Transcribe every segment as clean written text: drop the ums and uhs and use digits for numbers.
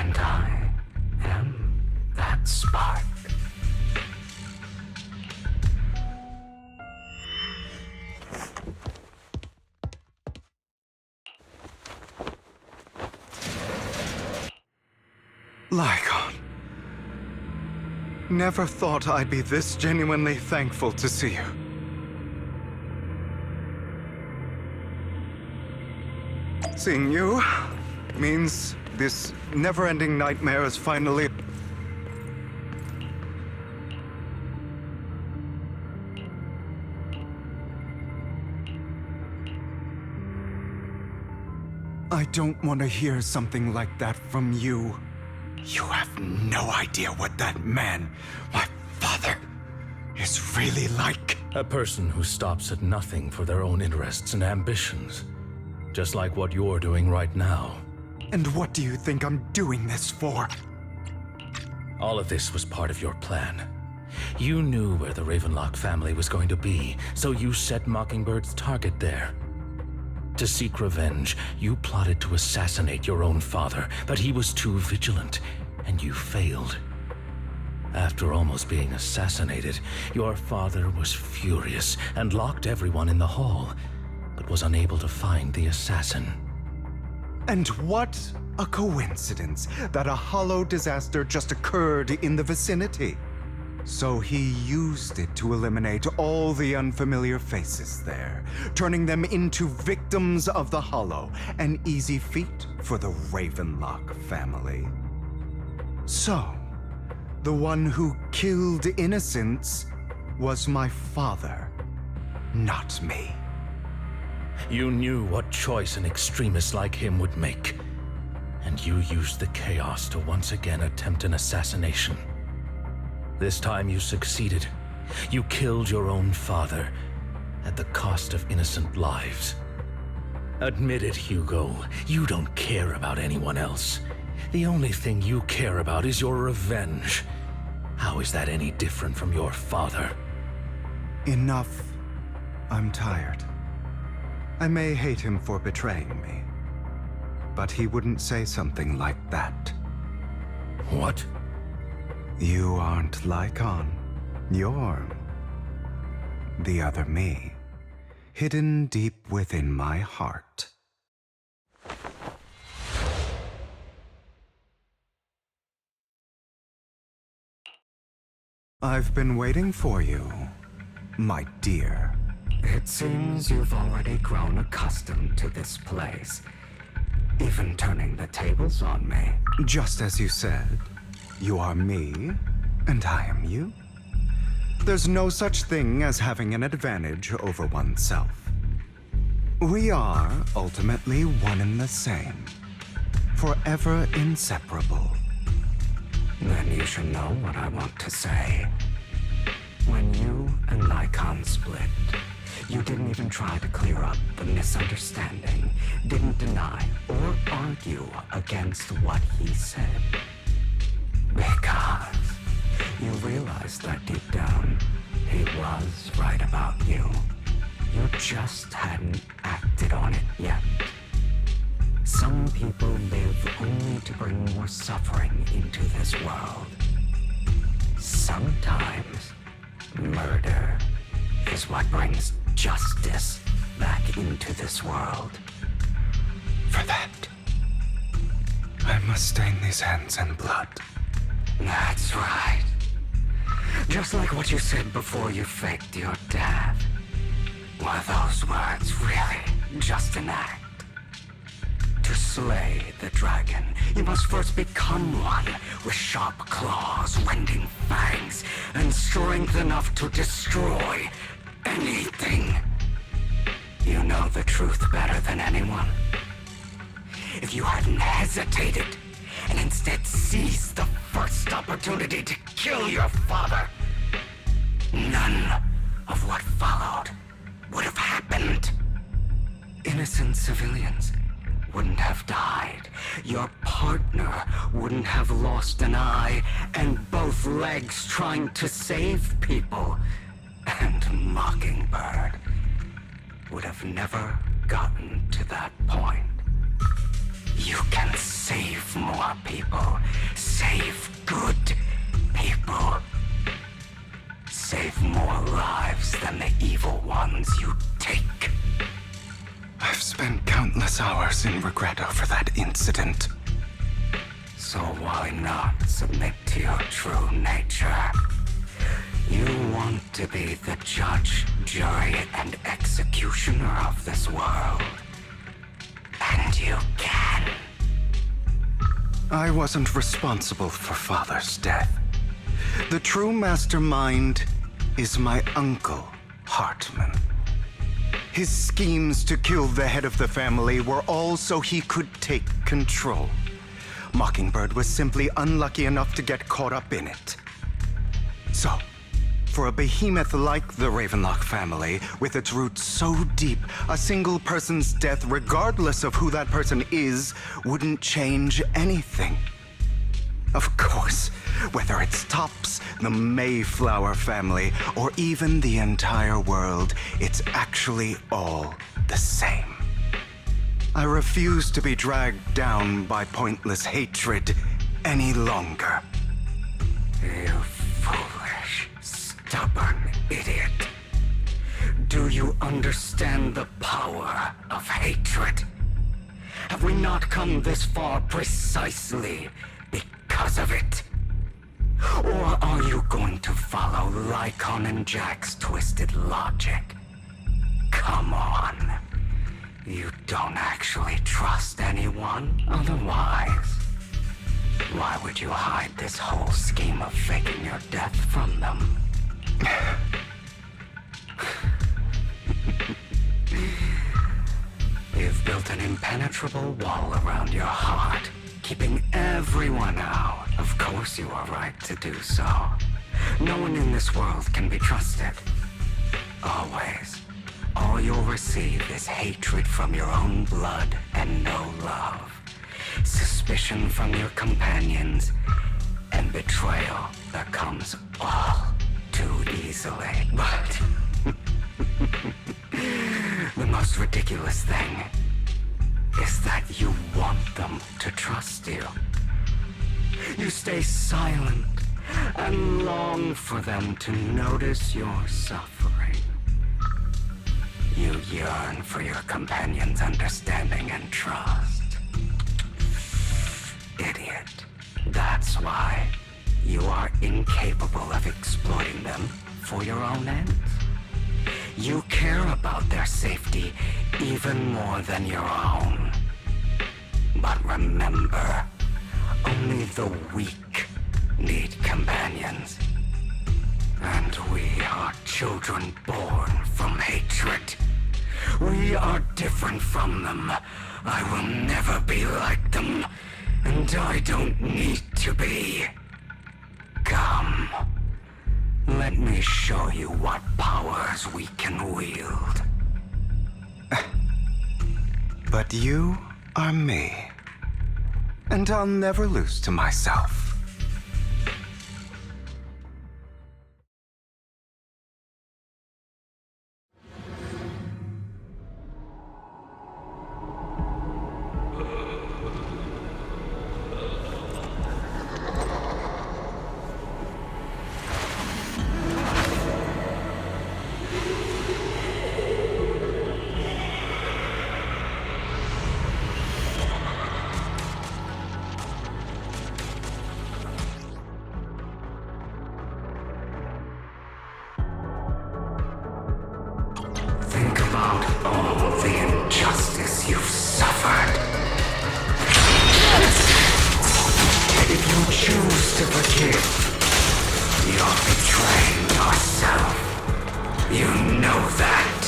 And I am that spark. Lycon. Never thought I'd be this genuinely thankful to see you. Seeing you means this never-ending nightmare is finally... I don't want to hear something like that from you. You have no idea what that man, my father, is really like. A person who stops at nothing for their own interests and ambitions. Just like what you're doing right now. And what do you think I'm doing this for? All of this was part of your plan. You knew where the Ravenlock family was going to be, so you set Mockingbird's target there. To seek revenge, you plotted to assassinate your own father, but he was too vigilant, and you failed. After almost being assassinated, your father was furious and locked everyone in the hall, but was unable to find the assassin. And what a coincidence that a hollow disaster just occurred in the vicinity. So he used it to eliminate all the unfamiliar faces there, turning them into victims of the hollow, an easy feat for the Ravenlock family. So, the one who killed innocents was my father, not me. You knew what choice an extremist like him would make, and you used the chaos to once again attempt an assassination. This time you succeeded. You killed your own father at the cost of innocent lives. Admit it, Hugo. You don't care about anyone else. The only thing you care about is your revenge. How is that any different from your father? Enough. I'm tired. I may hate him for betraying me, but he wouldn't say something like that. What? You aren't Lycon. You're the other me, hidden deep within my heart. I've been waiting for you, my dear. It seems you've already grown accustomed to this place, even turning the tables on me. Just as you said, you are me, and I am you. There's no such thing as having an advantage over oneself. We are ultimately one and the same, forever inseparable. Then you should know what I want to say. When you and Lycon split, you didn't even try to clear up the misunderstanding, didn't deny or argue against what he said. Because you realized that deep down, he was right about you. You just hadn't acted on it yet. Some people live only to bring more suffering into this world. Sometimes, murder is what brings justice back into this world. For that, I must stain these hands in blood. That's right. Just like what you said before you faked your death. Were those words really just an act? To slay the dragon, you must first become one with sharp claws, rending fangs, and strength enough to destroy anything. You know the truth better than anyone. If you hadn't hesitated, and instead seized the first opportunity to kill your father, none of what followed would have happened. Innocent civilians wouldn't have died. Your partner wouldn't have lost an eye and both legs trying to save people. And Mockingbird would have never gotten to that point. You can save more more people. Save good people. Save more lives than the evil ones you take. I've spent countless hours in regret over that incident. So why not submit to your true nature? You want to be the judge, jury, and executioner of this world. And you can. I wasn't responsible for Father's death. The true mastermind is my uncle, Hartman. His schemes to kill the head of the family were all so he could take control. Mockingbird was simply unlucky enough to get caught up in it. So, for a behemoth like the Ravenlock family, with its roots so deep, a single person's death, regardless of who that person is, wouldn't change anything. Of course, whether it's Tops, the Mayflower family, or even the entire world, it's actually all the same. I refuse to be dragged down by pointless hatred any longer. You foolish, stubborn idiot. Do you understand the power of hatred? Have we not come this far precisely because of it? Or are you going to follow Lycon and Jack's twisted logic? Come on. You don't actually trust anyone otherwise. Why would you hide this whole scheme of faking your death from them? You've built an impenetrable wall around your heart, keeping everyone out. Of course you are right to do so. No one in this world can be trusted. Always. All you'll receive is hatred from your own blood and no love. Suspicion from your companions, and betrayal that comes all too easily. But the most ridiculous thing is that you want them to trust you. You stay silent and long for them to notice your suffering. You yearn for your companions' understanding and trust. Idiot. That's why you are incapable of exploiting them for your own ends. You care about their safety even more than your own. But remember, only the weak need companions. And we are children born from hatred. We are different from them. I will never be like them. And I don't need to be. Come. Let me show you what powers we can wield. But you are me. And I'll never lose to myself. Think about all the injustice you've suffered. If you choose to forgive, you're betraying yourself. You know that.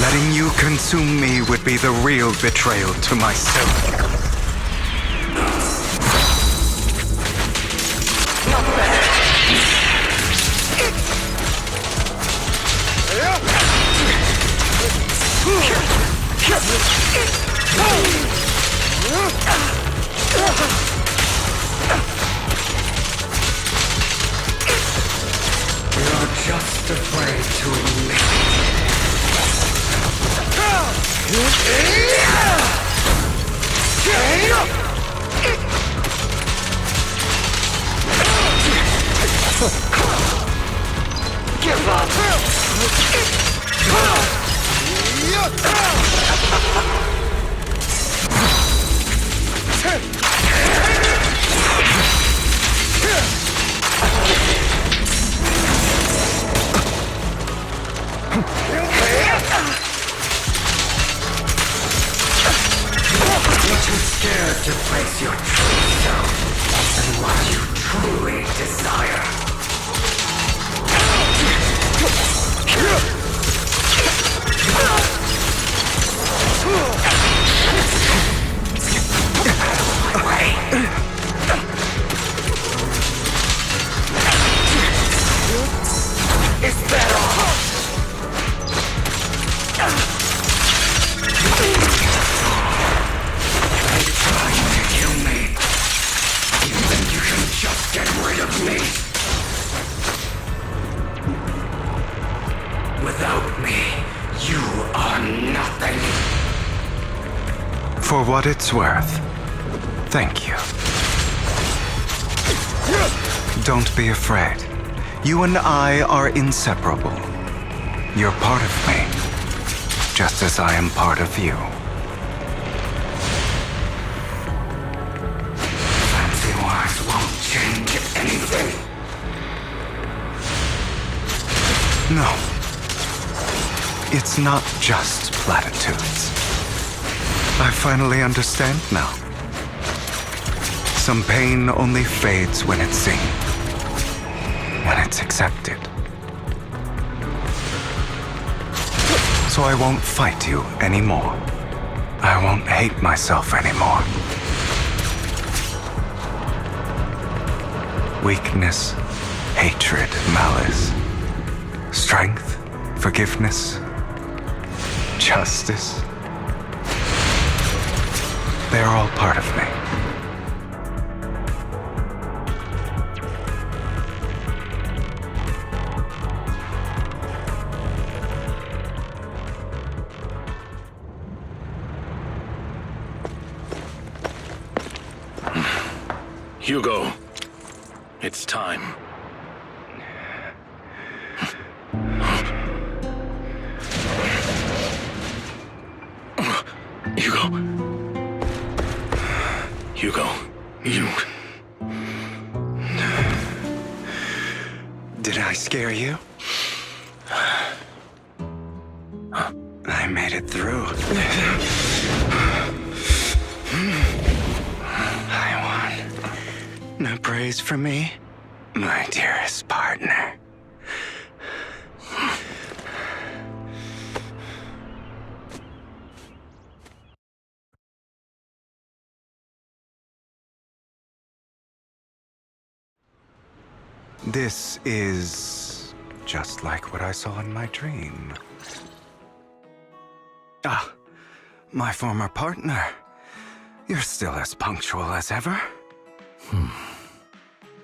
Letting you consume me would be the real betrayal to myself. You're just afraid to admit it. Give up! You're too scared to face your true self and what you truly desire. My way. Is that all? Trying to kill me. You think you can just get rid of me? Without me, you are nothing. For what it's worth, thank you. Don't be afraid. You and I are inseparable. You're part of me, just as I am part of you. Fancy words won't change anything. No. It's not just platitudes. I finally understand now. Some pain only fades when it's seen, when it's accepted. So I won't fight you anymore. I won't hate myself anymore. Weakness, hatred, malice, strength, forgiveness, justice. They're all part of me. Hugo, it's time. Hugo, you... Did I scare you? I made it through. I won. No praise for me, my dearest partner. This is just like what I saw in my dream. Ah, my former partner. You're still as punctual as ever.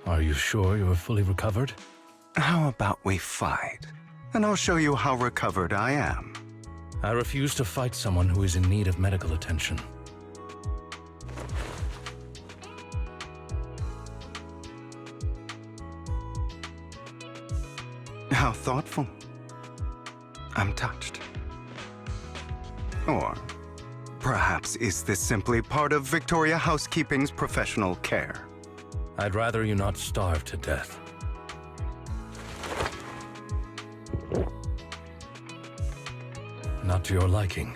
Are you sure you're fully recovered? How about we fight? And I'll show you how recovered I am. I refuse to fight someone who is in need of medical attention. How thoughtful. I'm touched. Or perhaps is this simply part of Victoria Housekeeping's professional care? I'd rather you not starve to death. Not to your liking.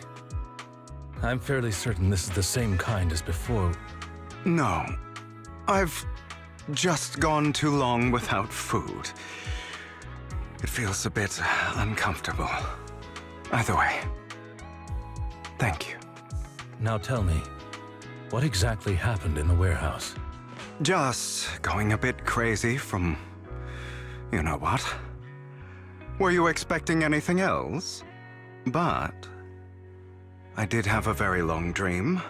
I'm fairly certain this is the same kind as before. No. I've just gone too long without food. It feels a bit uncomfortable. Either way, thank you. Now tell me, what exactly happened in the warehouse? Just going a bit crazy from... you know what? Were you expecting anything else? But... I did have a very long dream.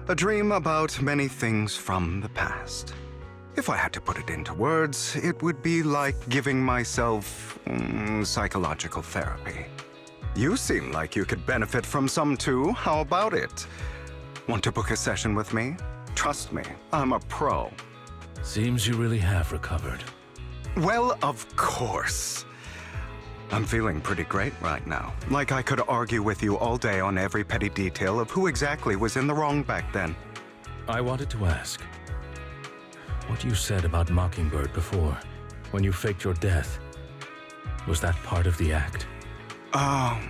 A dream about many things from the past. If I had to put it into words, it would be like giving myself psychological therapy. You seem like you could benefit from some too. How about it? Want to book a session with me? Trust me, I'm a pro. Seems you really have recovered. Well, of course. I'm feeling pretty great right now. Like I could argue with you all day on every petty detail of who exactly was in the wrong back then. I wanted to ask, what you said about Mockingbird before, when you faked your death, was that part of the act? Oh,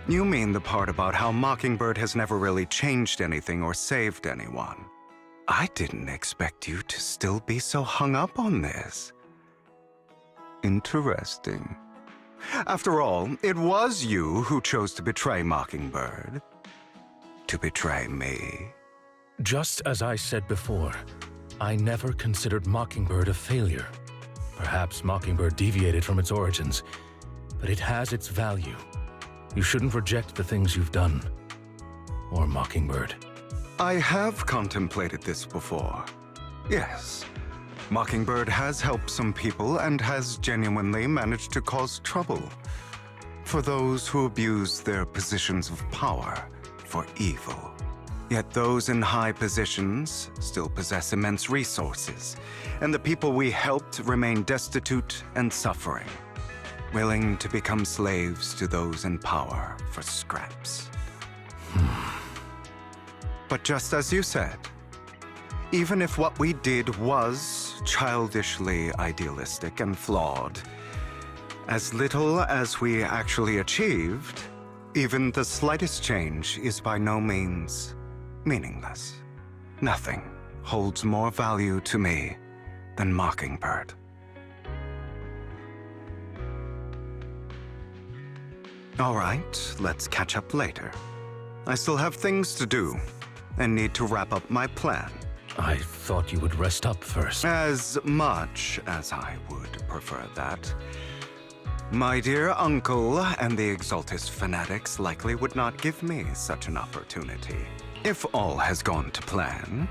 you mean the part about how Mockingbird has never really changed anything or saved anyone. I didn't expect you to still be so hung up on this. Interesting. After all, it was you who chose to betray Mockingbird. To betray me. Just as I said before, I never considered Mockingbird a failure. Perhaps Mockingbird deviated from its origins, but it has its value. You shouldn't reject the things you've done. Or Mockingbird. I have contemplated this before. Yes. Mockingbird has helped some people and has genuinely managed to cause trouble for those who abuse their positions of power for evil. Yet those in high positions still possess immense resources, and the people we helped remain destitute and suffering, willing to become slaves to those in power for scraps. But just as you said, even if what we did was childishly idealistic and flawed, as little as we actually achieved, even the slightest change is by no means meaningless. Nothing holds more value to me than Mockingbird. All right, let's catch up later. I still have things to do and need to wrap up my plan. I thought you would rest up first. As much as I would prefer that. My dear uncle and the Exaltist fanatics likely would not give me such an opportunity. If all has gone to plan,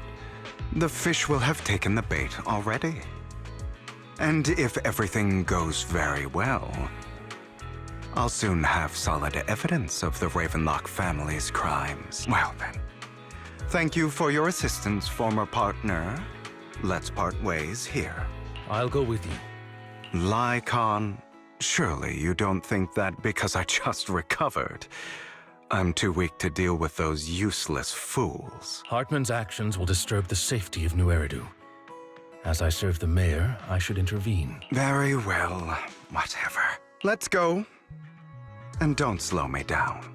the fish will have taken the bait already. And if everything goes very well, I'll soon have solid evidence of the Ravenlock family's crimes. Well then, thank you for your assistance, former partner. Let's part ways here. I'll go with you. Lycon, surely you don't think that because I just recovered, I'm too weak to deal with those useless fools. Hartman's actions will disturb the safety of New Eridu. As I serve the mayor, I should intervene. Very well, whatever. Let's go. And don't slow me down.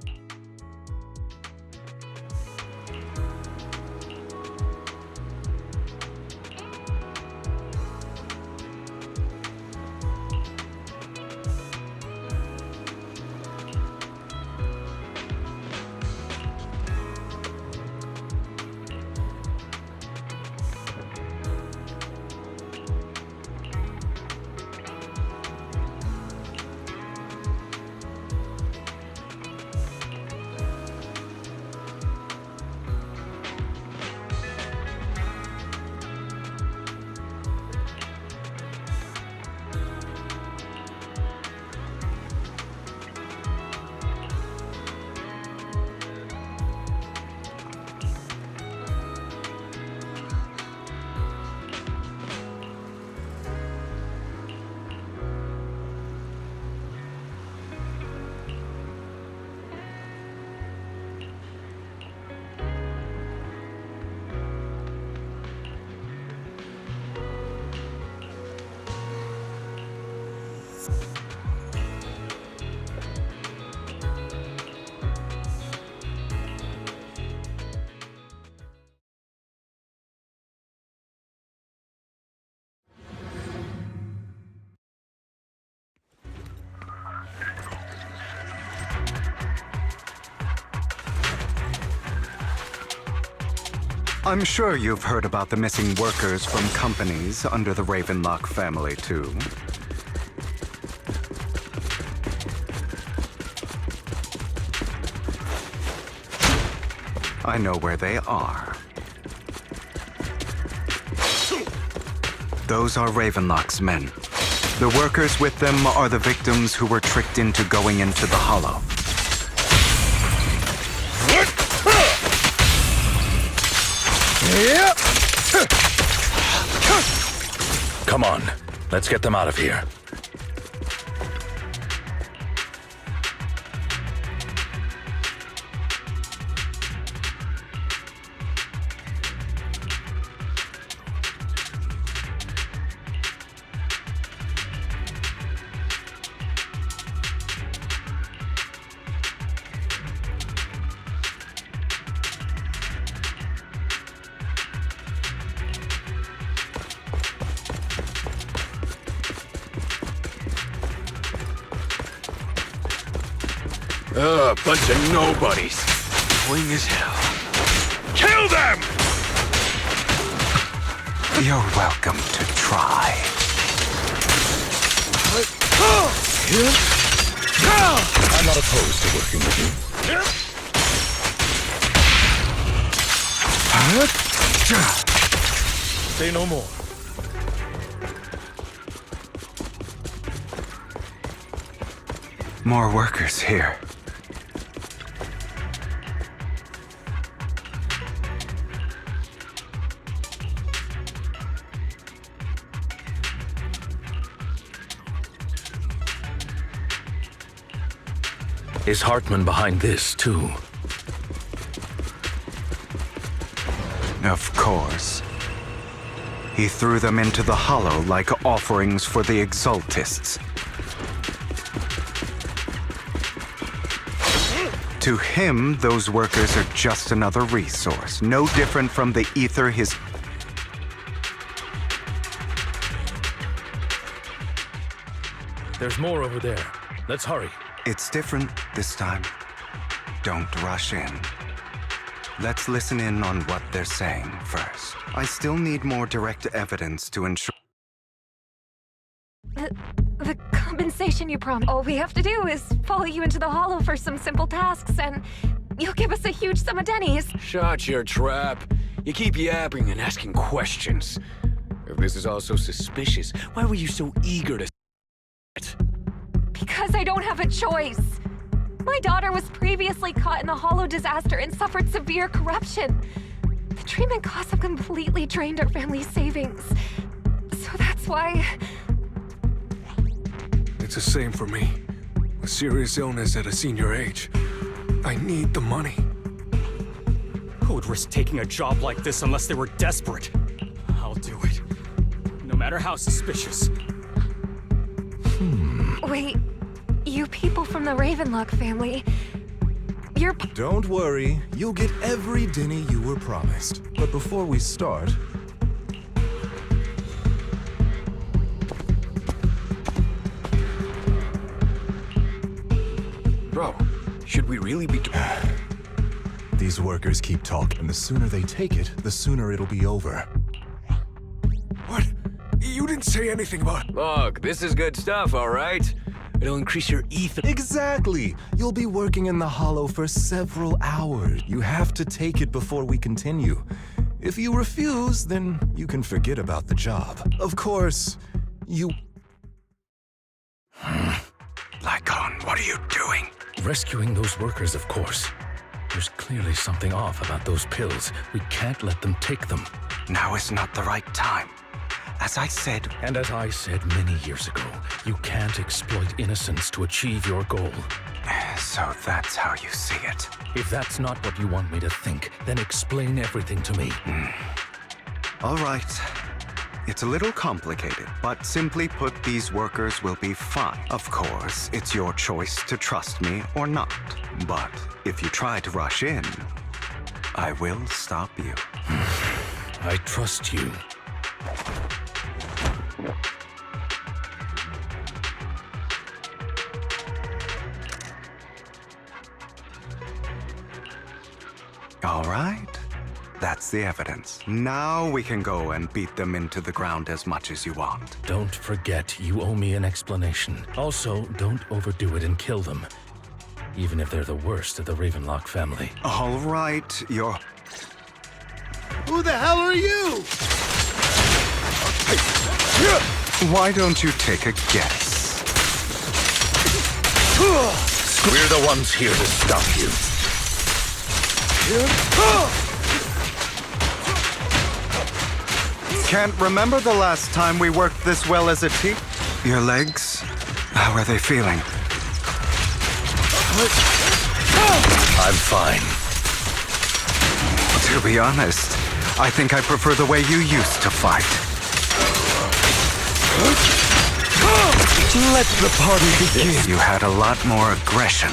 I'm sure you've heard about the missing workers from companies under the Ravenlock family, too. I know where they are. Those are Ravenlock's men. The workers with them are the victims who were tricked into going into the Hollow. Come on. Let's get them out of here. Bunch of nobodies. Annoying as hell. Kill them! You're welcome to try. I'm not opposed to working with you. Say no more. More workers here. Is Hartman behind this, too? Of course. He threw them into the Hollow like offerings for the Exaltists. To him, those workers are just another resource, no different from the ether his... There's more over there. Let's hurry. It's different this time. Don't rush in. Let's listen in on what they're saying first. I still need more direct evidence to ensure... The compensation you promised. All we have to do is follow you into the Hollow for some simple tasks, and you'll give us a huge sum of dennies. Shut your trap. You keep yapping and asking questions. If this is all so suspicious, why were you so eager to... Because I don't have a choice. My daughter was previously caught in the Hollow disaster and suffered severe corruption. The treatment costs have completely drained our family's savings. So that's why... It's the same for me. A serious illness at a senior age. I need the money. Who would risk taking a job like this unless they were desperate? I'll do it. No matter how suspicious. Wait, you people from the Ravenlock family... You're... Don't worry, you'll get every denny you were promised. But before we start... Bro, should we really be... These workers keep talking, and the sooner they take it, the sooner it'll be over. What? You didn't say anything about... Look, this is good stuff, all right? It'll increase your ether... Exactly! You'll be working in the Hollow for several hours. You have to take it before we continue. If you refuse, then you can forget about the job. Of course, you... Lycon, what are you doing? Rescuing those workers, of course. There's clearly something off about those pills. We can't let them take them. Now is not the right time. As I said... And as I said many years ago, you can't exploit innocence to achieve your goal. So that's how you see it. If that's not what you want me to think, then explain everything to me. All right. It's a little complicated, but simply put, these workers will be fine. Of course, it's your choice to trust me or not. But if you try to rush in, I will stop you. I trust you. All right. That's the evidence. Now we can go and beat them into the ground as much as you want. Don't forget, you owe me an explanation. Also, don't overdo it and kill them. Even if they're the worst of the Ravenlock family. All right, you're... Who the hell are you? Why don't you take a guess? We're the ones here to stop you. Can't remember the last time we worked this well as a team. Your legs? How are they feeling? I'm fine. To be honest, I think I prefer the way you used to fight. Let the party begin. You had a lot more aggression.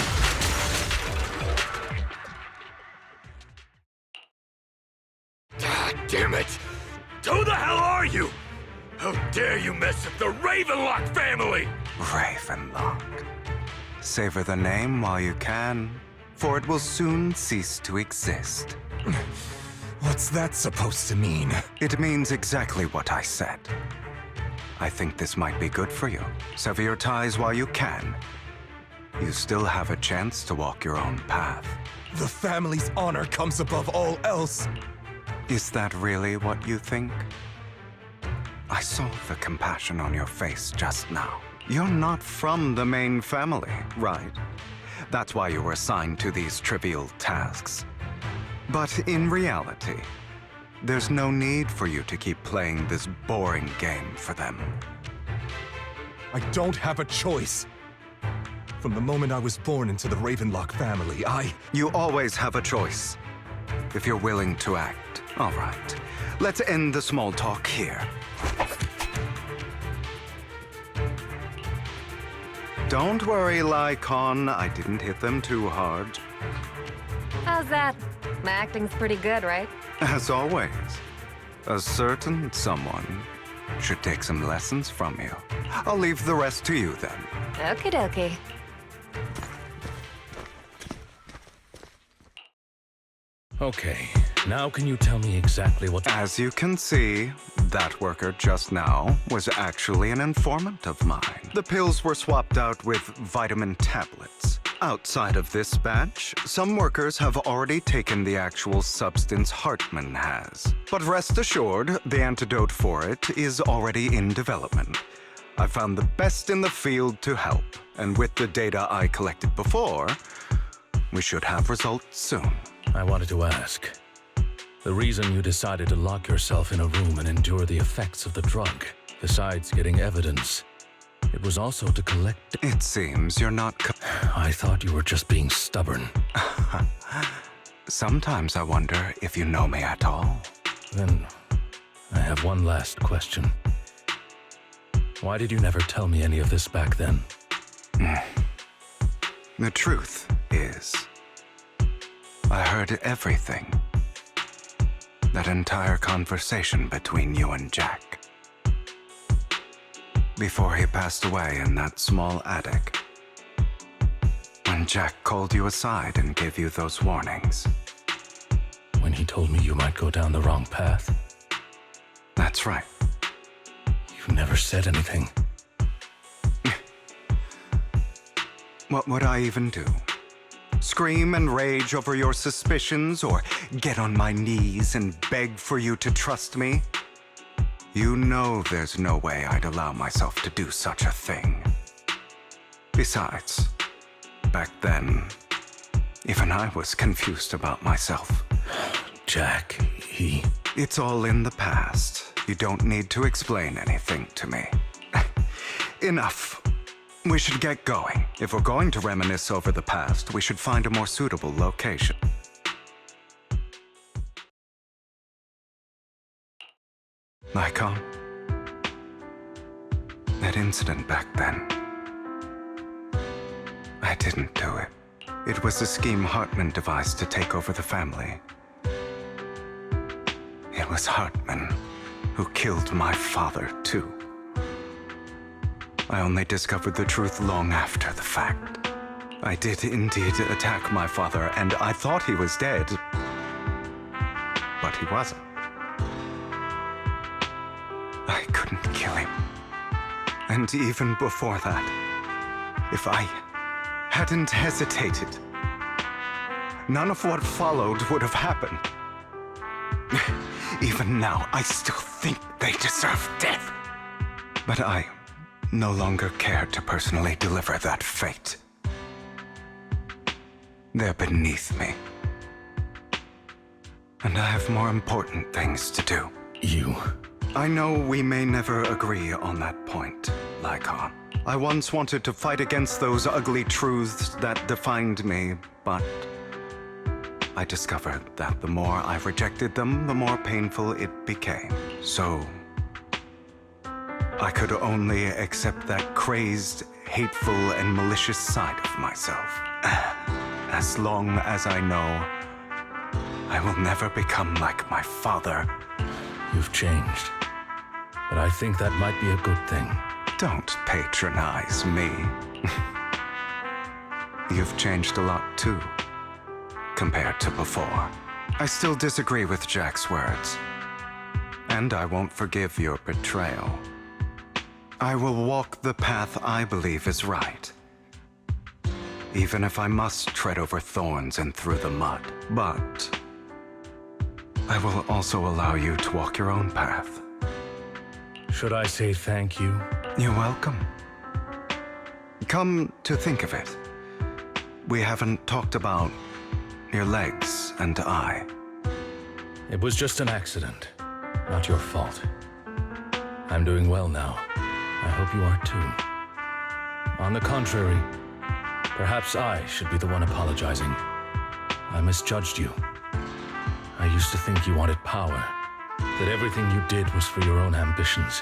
God damn it! Who the hell are you? How dare you mess with the Ravenlock family? Ravenlock. Savor the name while you can, for it will soon cease to exist. What's that supposed to mean? It means exactly what I said. I think this might be good for you. Sever your ties while you can. You still have a chance to walk your own path. The family's honor comes above all else. Is that really what you think? I saw the compassion on your face just now. You're not from the main family, right? That's why you were assigned to these trivial tasks. But in reality, there's no need for you to keep playing this boring game for them. I don't have a choice. From the moment I was born into the Ravenlock family, You always have a choice. If you're willing to act. All right. Let's end the small talk here. Don't worry, Lycon. I didn't hit them too hard. How's that? My acting's pretty good, right? As always, a certain someone should take some lessons from you. I'll leave the rest to you then. Okie dokie. Okay, now can you tell me exactly what... As you can see, that worker just now was actually an informant of mine. The pills were swapped out with vitamin tablets. Outside of this batch, some workers have already taken the actual substance Hartman has. But rest assured, the antidote for it is already in development. I found the best in the field to help, and with the data I collected before, we should have results soon. I wanted to ask. The reason you decided to lock yourself in a room and endure the effects of the drug, besides getting evidence, it was also to collect... It seems you're not... I thought you were just being stubborn. Sometimes I wonder if you know me at all. Then, I have one last question. Why did you never tell me any of this back then? The truth is, I heard everything. That entire conversation between you and Jack. Before he passed away in that small attic. When Jack called you aside and gave you those warnings. When he told me you might go down the wrong path? That's right. You never said anything. What would I even do? Scream and rage over your suspicions, or get on my knees and beg for you to trust me? You know there's no way I'd allow myself to do such a thing. Besides, back then, even I was confused about myself. Jack, he... It's all in the past. You don't need to explain anything to me. Enough. We should get going. If we're going to reminisce over the past, we should find a more suitable location. Lycon, that incident back then, I didn't do it. It was a scheme Hartman devised to take over the family. It was Hartman who killed my father, too. I only discovered the truth long after the fact. I did indeed attack my father, and I thought he was dead. But he wasn't. I couldn't kill him. And even before that, if I hadn't hesitated, none of what followed would have happened. Even now, I still think they deserve death. But I no longer care to personally deliver that fate. They're beneath me. And I have more important things to do. You I know we may never agree on that point, Lycon. I once wanted to fight against those ugly truths that defined me, but I discovered that the more I rejected them, the more painful it became. So I could only accept that crazed, hateful, and malicious side of myself. As long as I know I will never become like my father. You've changed. But I think that might be a good thing. Don't patronize me. You've changed a lot too, compared to before. I still disagree with Jack's words. And I won't forgive your betrayal. I will walk the path I believe is right. Even if I must tread over thorns and through the mud. But I will also allow you to walk your own path. Should I say thank you? You're welcome. Come to think of it, we haven't talked about your legs and eye. It was just an accident, not your fault. I'm doing well now. I hope you are too. On the contrary, perhaps I should be the one apologizing. I misjudged you. I used to think you wanted power, that everything you did was for your own ambitions.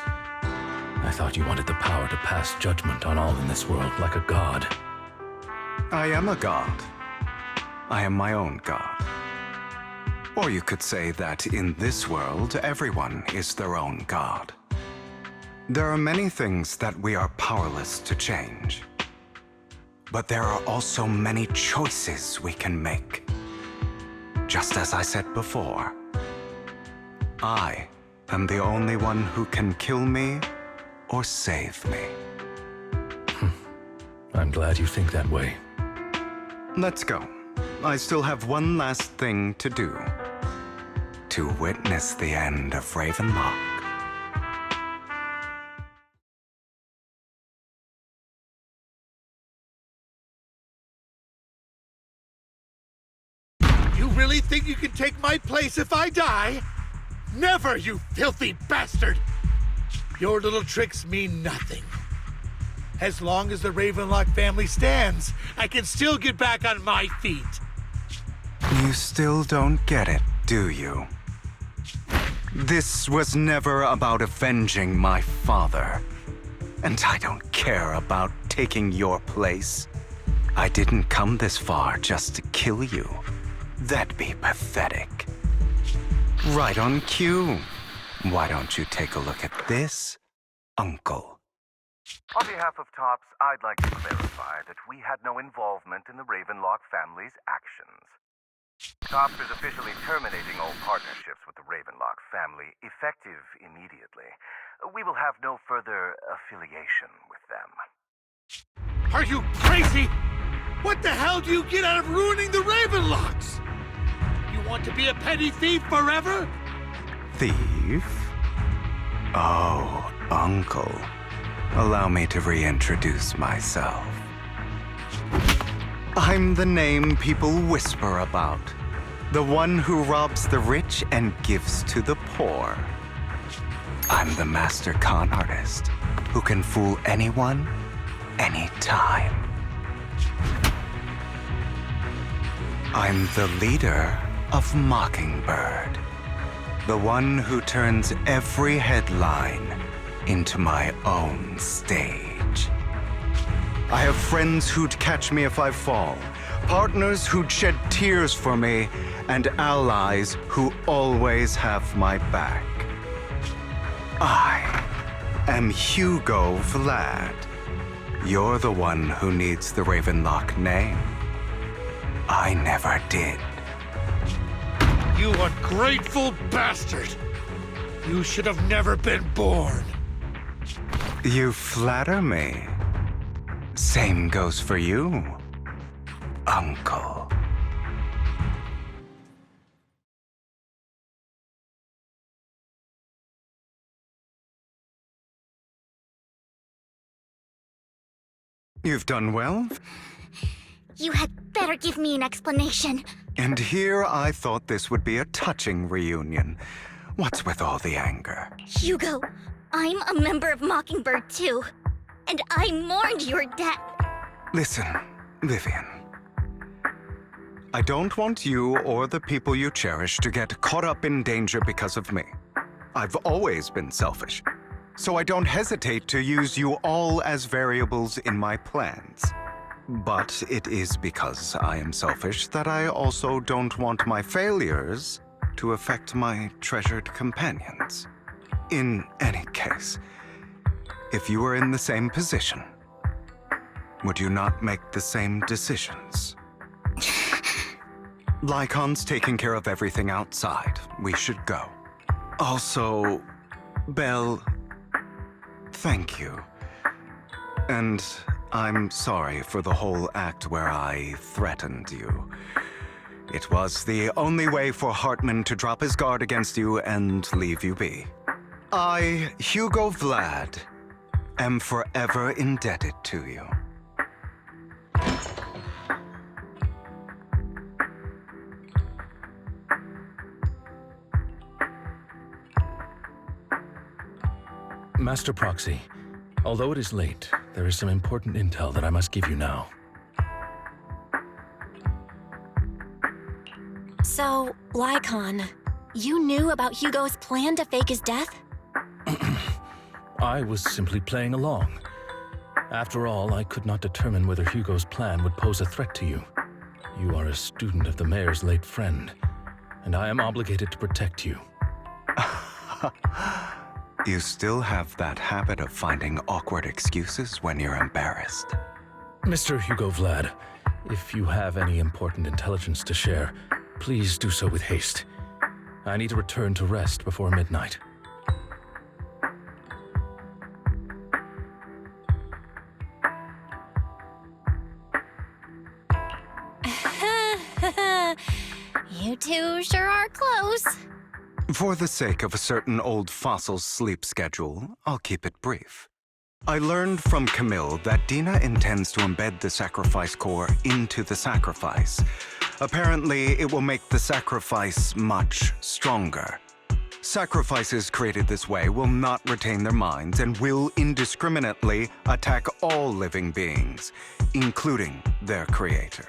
I thought you wanted the power to pass judgment on all in this world like a god. I am a god. I am my own god. Or you could say that in this world, everyone is their own god. There are many things that we are powerless to change. But there are also many choices we can make. Just as I said before, I am the only one who can kill me or save me. I'm glad you think that way. Let's go. I still have one last thing to do. To witness the end of Ravenlock. You really think you can take my place if I die? Never, you filthy bastard! Your little tricks mean nothing. As long as the Ravenlock family stands, I can still get back on my feet. You still don't get it, do you? This was never about avenging my father. And I don't care about taking your place. I didn't come this far just to kill you. That'd be pathetic. Right on cue. Why don't you take a look at this, Uncle? On behalf of TOPS, I'd like to clarify that we had no involvement in the Ravenlock family's actions. TOPS is officially terminating all partnerships with the Ravenlock family, effective immediately. We will have no further affiliation with them. Are you crazy? What the hell do you get out of ruining the Ravenlocks? You want to be a petty thief forever? Thief? Oh, Uncle. Allow me to reintroduce myself. I'm the name people whisper about. The one who robs the rich and gives to the poor. I'm the master con artist who can fool anyone, anytime. I'm the leader of Mockingbird. The one who turns every headline into my own stage. I have friends who'd catch me if I fall, partners who'd shed tears for me, and allies who always have my back. I am Hugo Vlad. You're the one who needs the Ravenlock name. I never did. You ungrateful bastard! You should have never been born. You flatter me. Same goes for you, Uncle. You've done well. You had better give me an explanation. And here I thought this would be a touching reunion. What's with all the anger? Hugo, I'm a member of Mockingbird too. And I mourned your death. Listen, Vivian. I don't want you or the people you cherish to get caught up in danger because of me. I've always been selfish, so I don't hesitate to use you all as variables in my plans. But it is because I am selfish that I also don't want my failures to affect my treasured companions. In any case, if you were in the same position, would you not make the same decisions? Lycon's taking care of everything outside. We should go. Also, Belle, thank you. And I'm sorry for the whole act where I threatened you. It was the only way for Hartman to drop his guard against you and leave you be. I, Hugo Vlad, am forever indebted to you. Master Proxy, although it is late, there is some important intel that I must give you now. So, Lycon, you knew about Hugo's plan to fake his death? I was simply playing along. After all, I could not determine whether Hugo's plan would pose a threat to you. You are a student of the mayor's late friend, and I am obligated to protect you. You still have that habit of finding awkward excuses when you're embarrassed. Mr. Hugo Vlad, if you have any important intelligence to share, please do so with haste. I need to return to rest before midnight. You two sure are close. For the sake of a certain old fossil's sleep schedule, I'll keep it brief. I learned from Camille that Dina intends to embed the sacrifice core into the sacrifice. Apparently, it will make the sacrifice much stronger. Sacrifices created this way will not retain their minds and will indiscriminately attack all living beings, including their creator.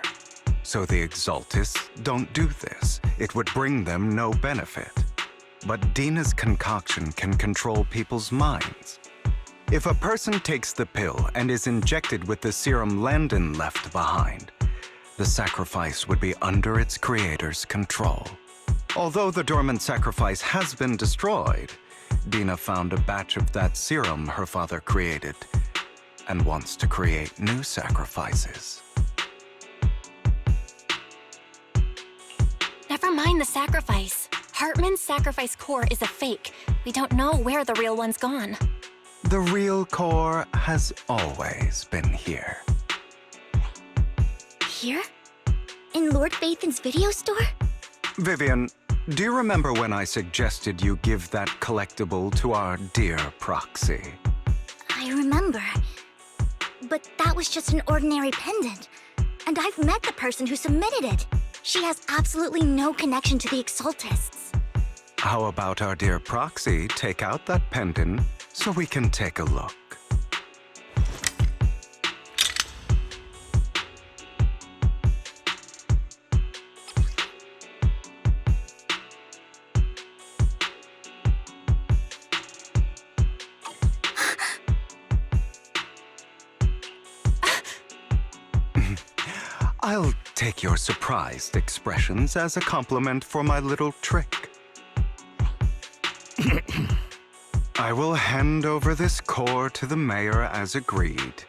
So the Exaltists don't do this. It would bring them no benefit. But Dina's concoction can control people's minds. If a person takes the pill and is injected with the serum Landon left behind, the sacrifice would be under its creator's control. Although the dormant sacrifice has been destroyed, Dina found a batch of that serum her father created and wants to create new sacrifices. Never mind the sacrifice. Hartman's sacrifice core is a fake. We don't know where the real one's gone. The real core has always been here. Here? In Lord Phaethon's video store? Vivian, do you remember when I suggested you give that collectible to our dear Proxy? I remember. But that was just an ordinary pendant. And I've met the person who submitted it. She has absolutely no connection to the Exaltists. How about our dear Proxy take out that pendant so we can take a look? I'll take your surprised expressions as a compliment for my little trick. I will hand over this core to the mayor as agreed,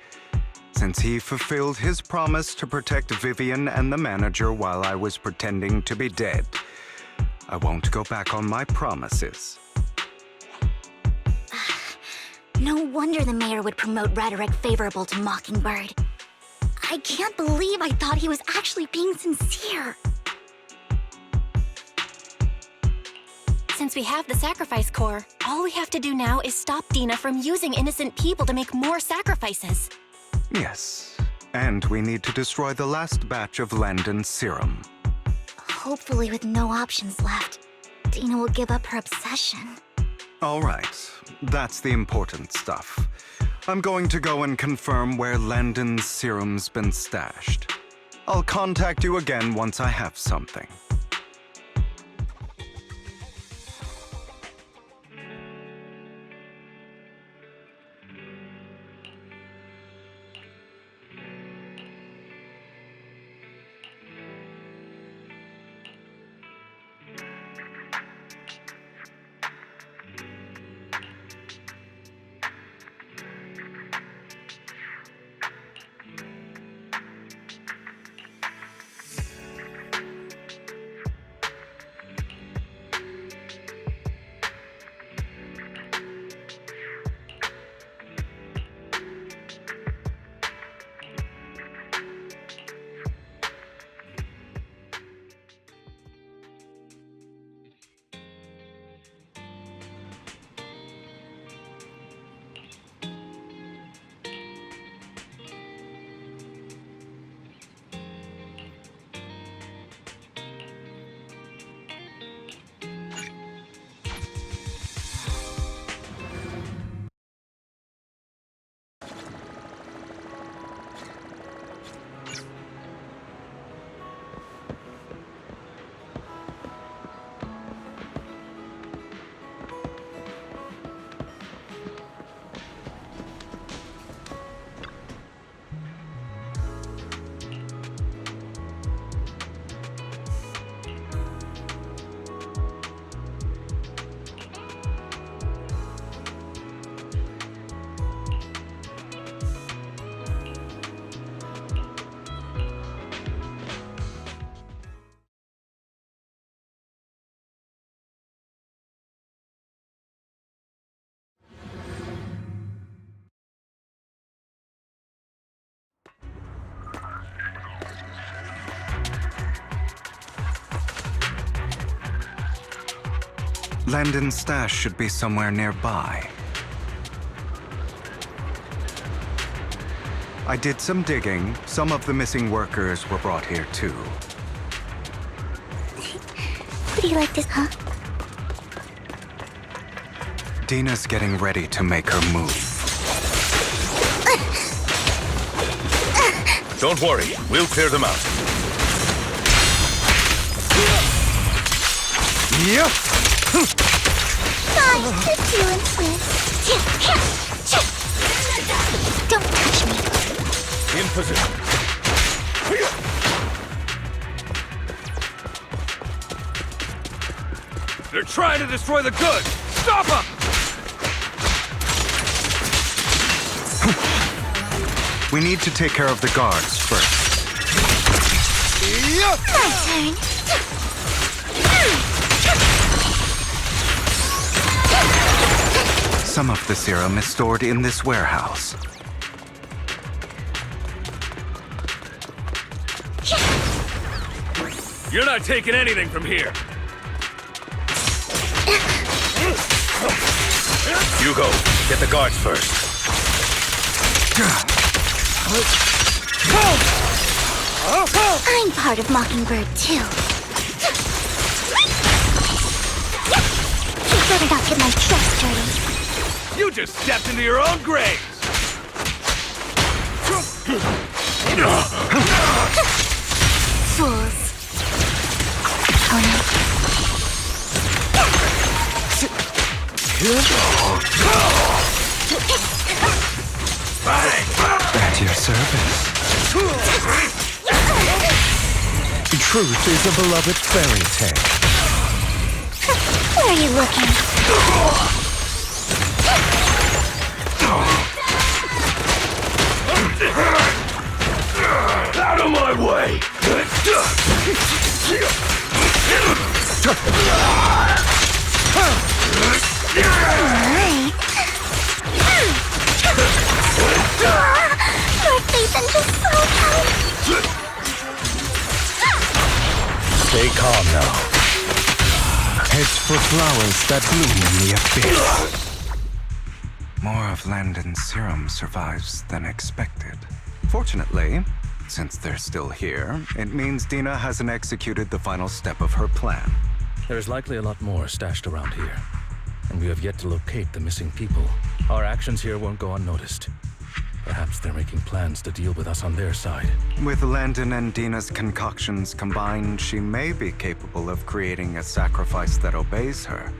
since he fulfilled his promise to protect Vivian and the manager while I was pretending to be dead. I won't go back on my promises. No wonder the mayor would promote rhetoric favorable to Mockingbird. I can't believe I thought he was actually being sincere. Since we have the sacrifice core, all we have to do now is stop Dina from using innocent people to make more sacrifices. Yes, and we need to destroy the last batch of Landon's serum. Hopefully with no options left. Dina will give up her obsession. All right, that's the important stuff. I'm going to go and confirm where Landon's serum's been stashed. I'll contact you again once I have something. Landon's stash should be somewhere nearby. I did some digging. Some of the missing workers were brought here too. What do you like this, huh? Dina's getting ready to make her move. Don't worry, we'll clear them out. Yep. Fine, it's you and Swiss. Don't touch me. In position. They're trying to destroy the goods! Stop them! We need to take care of the guards first. My turn. Some of the serum is stored in this warehouse. You're not taking anything from here! Hugo, get the guards first. I'm part of Mockingbird, too. You better not get my dress dirty. You just stepped into your own grave! Fools. Oh no. At your service. Truth is a beloved fairy tale. Where are you looking? Out of my way! Your face and just so tight. Stay calm now. Head for flowers that bloom in the abyss. More of Landon's serum survives than expected. Fortunately, since they're still here, it means Dina hasn't executed the final step of her plan. There's likely a lot more stashed around here, and we have yet to locate the missing people. Our actions here won't go unnoticed. Perhaps they're making plans to deal with us on their side. With Landon and Dina's concoctions combined, she may be capable of creating a sacrifice that obeys her.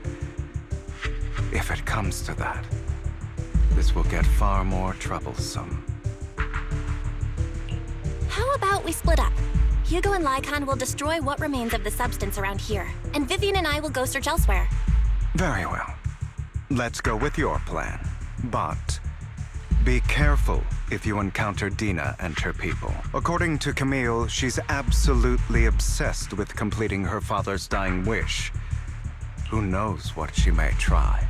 If it comes to that, this will get far more troublesome. How about we split up? Hugo and Lycon will destroy what remains of the substance around here, and Vivian and I will go search elsewhere. Very well. Let's go with your plan. But be careful if you encounter Dina and her people. According to Camille, she's absolutely obsessed with completing her father's dying wish. Who knows what she may try?